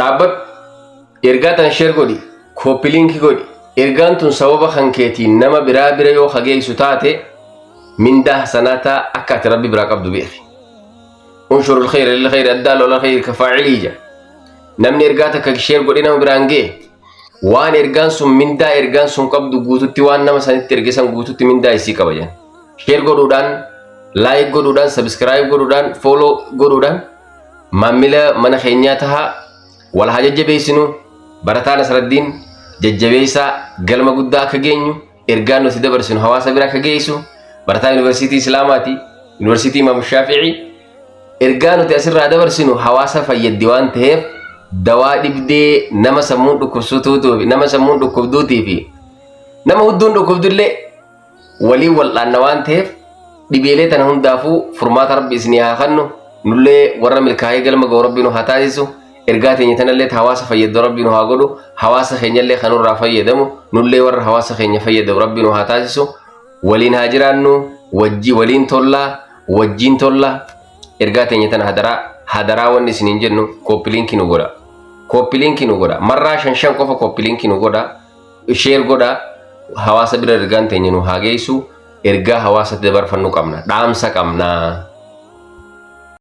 dhaabbadhu ergaa tana sheer godhi kooppi liinkii godhi ergaan tun sababa kan keetiin nama biraa bira yoo hageessu taate mindaa sanaataa akka ati rabbi biraa qabdu beeki unshurul khayra lil khayri addaalu ala khayri kafaa'ilii namni ergaa takka sheer godhi nama biraan gee waan ergaan sun mindaa ergaan sun qabdu guututti waan nama sanitti ergisan guututti mindaa isii qaba jan sheer godhuudhaan laayik godhuudhaan sabskiraayib godhuudhaan fooloo godhuudhaan maamila mana keenyaa tahaa wal haa jajjabeessinu barataa Nasraddiin jajjabeessaa galma guddaa akka geenyu ergaan nuti dabarsinu hawaasa bira akka geessu barataa yuunivarsiitii Islaamaati yuunivarsiitii Imaam Shaafi'ii ergaa nuti asirraa dabarsinu hawaasa fayyaddi waan ta'eef dawaa dhibdee nama sammuun dhukkubsuutuufi nama sammuun dhukkubduutii fi nama hudduun dhukkubdullee waliin wal'aanna waan ta'eef dhibeelee tana hundaafuu furmaata rabbi isinii haa kennu nullee warra milkaa'ee galma ga'u rabbi nu haa taasisu ergaa teenya tanallee hawaasa fayyadu rabbi nu haa godhu hawaasa keenyallee kanurraa fayyadamu nullee warra hawaasa keenya fayyadu rabbi nu haa taasisu waliin haa jiraannu waliin tollaa wajjiin tollaa ergaa teenya tana hadaraa wanni isiniin jennu kooppi liinkii nu godha kooppi liinkii nu godha marraa shan qofa kooppi liinkii nu godha sheer godha hawaasa bira ergaan teenya nu haa geessu ergaa hawaasa dabarfannu qabna dhaamsa qabna